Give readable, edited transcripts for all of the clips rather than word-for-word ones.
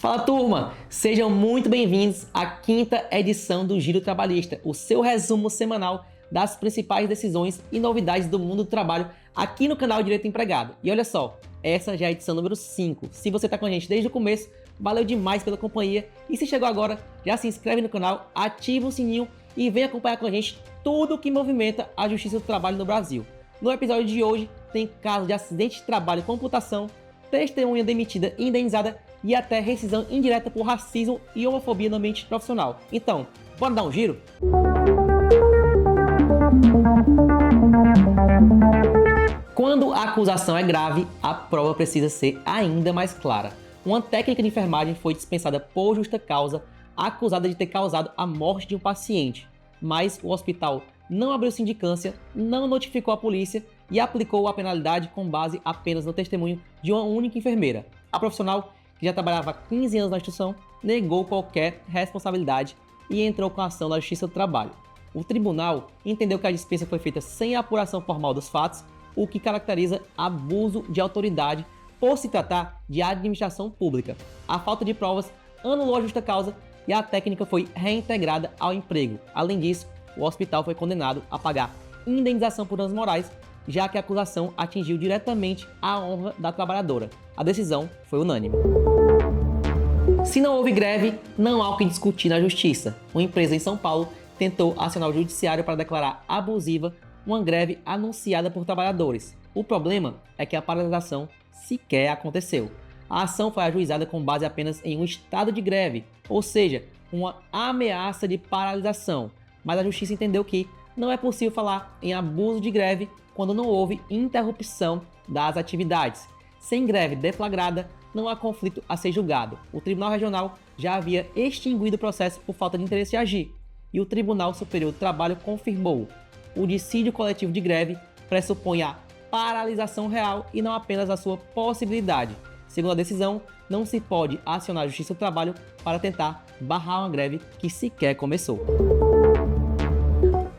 Fala turma, sejam muito bem-vindos à quinta edição do Giro Trabalhista, o seu resumo semanal das principais decisões e novidades do mundo do trabalho aqui no canal Direito Empregado. E olha só, essa já é a edição número 5. Se você está com a gente desde o começo, valeu demais pela companhia. E se chegou agora, já se inscreve no canal, ativa o sininho e vem acompanhar com a gente tudo que movimenta a Justiça do Trabalho no Brasil. No episódio de hoje, tem caso de acidente de trabalho e computação, testemunha demitida e indenizada e até rescisão indireta por racismo e homofobia no ambiente profissional. Então, bora dar um giro? Quando a acusação é grave, a prova precisa ser ainda mais clara. Uma técnica de enfermagem foi dispensada por justa causa, acusada de ter causado a morte de um paciente, mas o hospital não abriu sindicância, não notificou a polícia e aplicou a penalidade com base apenas no testemunho de uma única enfermeira. A profissional, que já trabalhava há 15 anos na instituição, negou qualquer responsabilidade e entrou com a ação na Justiça do Trabalho. O tribunal entendeu que a dispensa foi feita sem a apuração formal dos fatos, o que caracteriza abuso de autoridade por se tratar de administração pública. A falta de provas anulou a justa causa e a técnica foi reintegrada ao emprego. Além disso, o hospital foi condenado a pagar indenização por danos morais, já que a acusação atingiu diretamente a honra da trabalhadora. A decisão foi unânime. Se não houve greve, não há o que discutir na justiça. Uma empresa em São Paulo tentou acionar o judiciário para declarar abusiva uma greve anunciada por trabalhadores. O problema é que a paralisação sequer aconteceu. A ação foi ajuizada com base apenas em um estado de greve, ou seja, uma ameaça de paralisação. Mas a justiça entendeu que não é possível falar em abuso de greve quando não houve interrupção das atividades. Sem greve deflagrada, não há conflito a ser julgado. O Tribunal Regional já havia extinguido o processo por falta de interesse em agir, e o Tribunal Superior do Trabalho confirmou: o dissídio coletivo de greve pressupõe a paralisação real e não apenas a sua possibilidade. Segundo a decisão, não se pode acionar a Justiça do Trabalho para tentar barrar uma greve que sequer começou.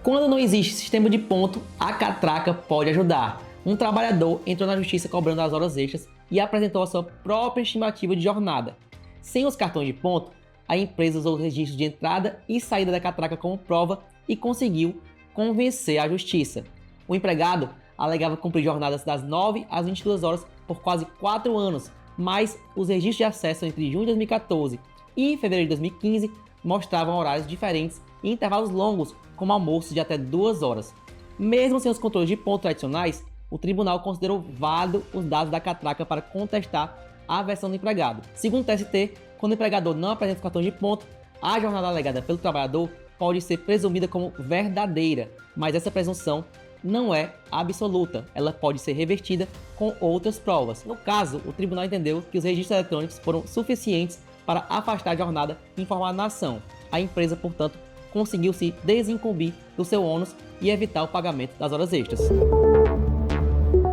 Quando não existe sistema de ponto, a catraca pode ajudar. Um trabalhador entrou na justiça cobrando as horas extras e apresentou a sua própria estimativa de jornada. Sem os cartões de ponto, a empresa usou os registros de entrada e saída da catraca como prova e conseguiu convencer a justiça. O empregado alegava cumprir jornadas das 9 às 22 horas por quase 4 anos, mas os registros de acesso entre junho de 2014 e fevereiro de 2015 mostravam horários diferentes e intervalos longos, como almoços de até 2 horas. Mesmo sem os controles de ponto tradicionais, o tribunal considerou válido os dados da catraca para contestar a versão do empregado. Segundo o TST, quando o empregador não apresenta o cartão de ponto, a jornada alegada pelo trabalhador pode ser presumida como verdadeira, mas essa presunção não é absoluta. Ela pode ser revertida com outras provas. No caso, o tribunal entendeu que os registros eletrônicos foram suficientes para afastar a jornada informada na ação. A empresa, portanto, conseguiu se desincumbir do seu ônus e evitar o pagamento das horas extras.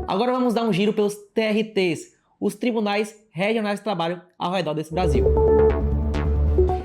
Agora vamos dar um giro pelos TRTs, os Tribunais Regionais de Trabalho ao redor desse Brasil.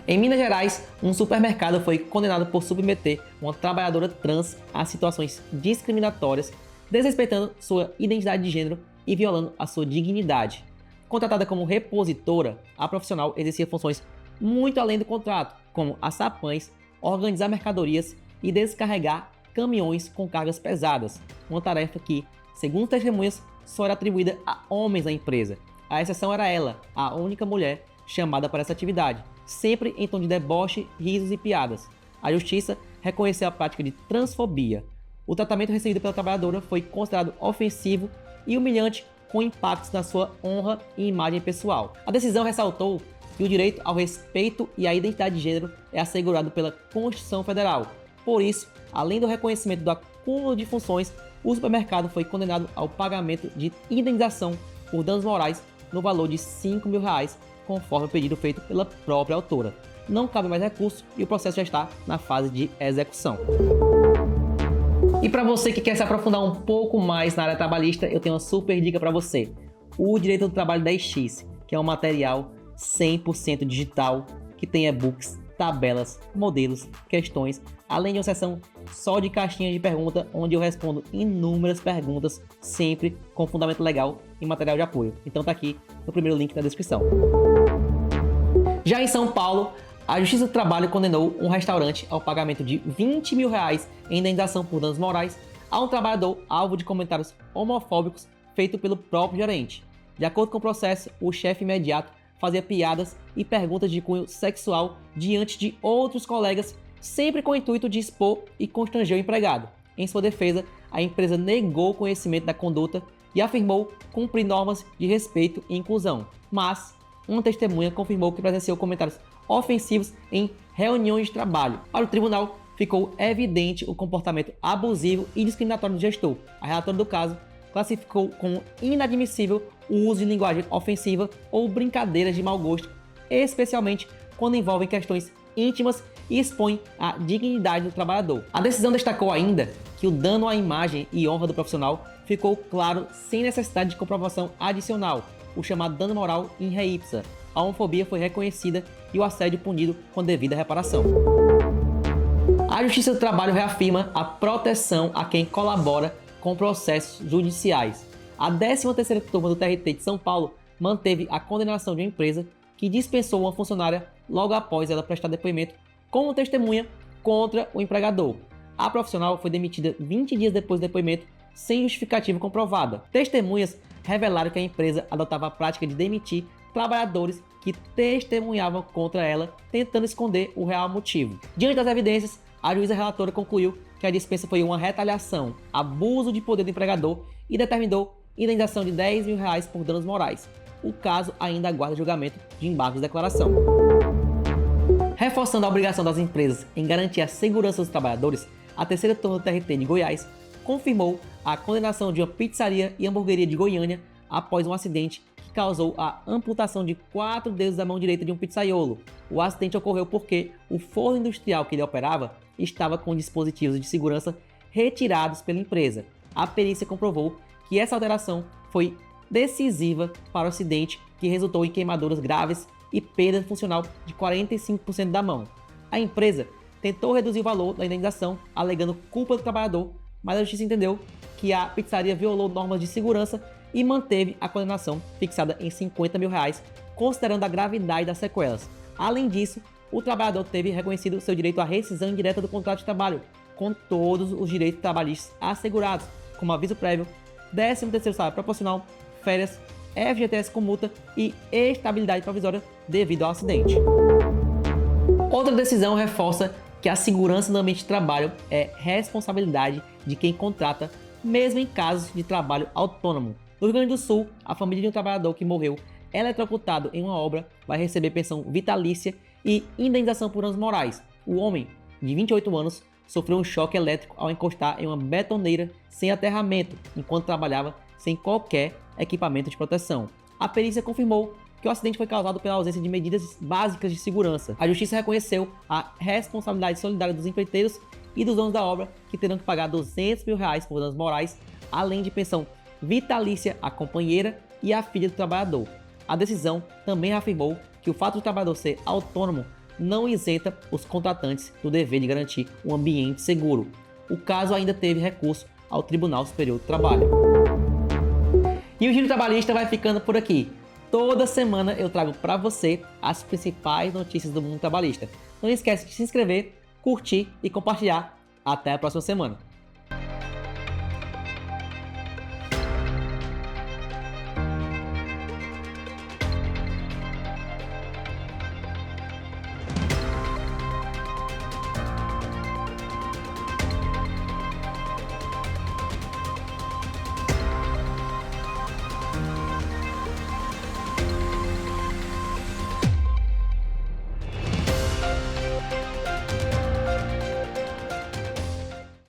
Em Minas Gerais, um supermercado foi condenado por submeter uma trabalhadora trans a situações discriminatórias, desrespeitando sua identidade de gênero e violando a sua dignidade. Contratada como repositora, a profissional exercia funções muito além do contrato, como assar pães, organizar mercadorias e descarregar caminhões com cargas pesadas, uma tarefa que, segundo testemunhas, só era atribuída a homens na empresa. A exceção era ela, a única mulher chamada para essa atividade, sempre em tom de deboche, risos e piadas. A justiça reconheceu a prática de transfobia. O tratamento recebido pela trabalhadora foi considerado ofensivo e humilhante, com impactos na sua honra e imagem pessoal. A decisão ressaltou que o direito ao respeito e à identidade de gênero é assegurado pela Constituição Federal. Por isso, além do reconhecimento do acúmulo de funções, o supermercado foi condenado ao pagamento de indenização por danos morais no valor de R$5 mil, conforme o pedido feito pela própria autora. Não cabe mais recurso e o processo já está na fase de execução. E para você que quer se aprofundar um pouco mais na área trabalhista, eu tenho uma super dica para você. O Direito do Trabalho 10X, que é um material 100% digital, que tem e-books, tabelas, modelos, questões, além de uma seção só de caixinhas de pergunta, onde eu respondo inúmeras perguntas, sempre com fundamento legal e material de apoio. Então tá aqui no primeiro link na descrição. Já em São Paulo, a Justiça do Trabalho condenou um restaurante ao pagamento de R$20 mil em indenização por danos morais a um trabalhador alvo de comentários homofóbicos feito pelo próprio gerente. De acordo com o processo, o chefe imediato fazia piadas e perguntas de cunho sexual diante de outros colegas, sempre com o intuito de expor e constranger o empregado. Em sua defesa, a empresa negou conhecimento da conduta e afirmou cumprir normas de respeito e inclusão. Mas uma testemunha confirmou que presenciou comentários ofensivos em reuniões de trabalho. Para o tribunal, ficou evidente o comportamento abusivo e discriminatório do gestor. A relatora do caso classificou como inadmissível o uso de linguagem ofensiva ou brincadeiras de mau gosto, especialmente quando envolvem questões íntimas e expõem a dignidade do trabalhador. A decisão destacou ainda que o dano à imagem e honra do profissional ficou claro sem necessidade de comprovação adicional, o chamado dano moral in re ipsa. A homofobia foi reconhecida e o assédio punido com devida reparação. A Justiça do Trabalho reafirma a proteção a quem colabora com processos judiciais. A 13ª turma do TRT de São Paulo manteve a condenação de uma empresa que dispensou uma funcionária logo após ela prestar depoimento como testemunha contra o empregador. A profissional foi demitida 20 dias depois do depoimento sem justificativa comprovada. Testemunhas revelaram que a empresa adotava a prática de demitir trabalhadores que testemunhavam contra ela, tentando esconder o real motivo. Diante das evidências, a juíza relatora concluiu que a dispensa foi uma retaliação, abuso de poder do empregador e determinou indenização de R$10 mil por danos morais. O caso ainda aguarda julgamento de embargo de declaração. Reforçando a obrigação das empresas em garantir a segurança dos trabalhadores, a 3ª turma do TRT de Goiás confirmou a condenação de uma pizzaria e hamburgueria de Goiânia após um acidente que causou a amputação de 4 dedos da mão direita de um pizzaiolo. O acidente ocorreu porque o forno industrial que ele operava estava com dispositivos de segurança retirados pela empresa. A perícia comprovou que essa alteração foi decisiva para o acidente, que resultou em queimaduras graves e perda funcional de 45% da mão. A empresa tentou reduzir o valor da indenização, alegando culpa do trabalhador, mas a justiça entendeu que a pizzaria violou normas de segurança e manteve a condenação fixada em R$50 mil, considerando a gravidade das sequelas. Além disso, o trabalhador teve reconhecido seu direito à rescisão indireta do contrato de trabalho, com todos os direitos trabalhistas assegurados, como aviso prévio, 13º salário proporcional, férias, FGTS com multa e estabilidade provisória devido ao acidente. Outra decisão reforça que a segurança no ambiente de trabalho é responsabilidade de quem contrata, mesmo em casos de trabalho autônomo. No Rio Grande do Sul, a família de um trabalhador que morreu eletrocutado em uma obra vai receber pensão vitalícia e indenização por danos morais. O homem, de 28 anos, sofreu um choque elétrico ao encostar em uma betoneira sem aterramento, enquanto trabalhava sem qualquer equipamento de proteção. A perícia confirmou que o acidente foi causado pela ausência de medidas básicas de segurança. A justiça reconheceu a responsabilidade solidária dos empreiteiros e dos donos da obra, que terão que pagar R$200 mil por danos morais, além de pensão vitalícia à companheira e à filha do trabalhador. A decisão também afirmou que o fato do trabalhador ser autônomo não isenta os contratantes do dever de garantir um ambiente seguro. O caso ainda teve recurso ao Tribunal Superior do Trabalho. E o Giro Trabalhista vai ficando por aqui. Toda semana eu trago para você as principais notícias do mundo trabalhista. Não esquece de se inscrever, curtir e compartilhar. Até a próxima semana.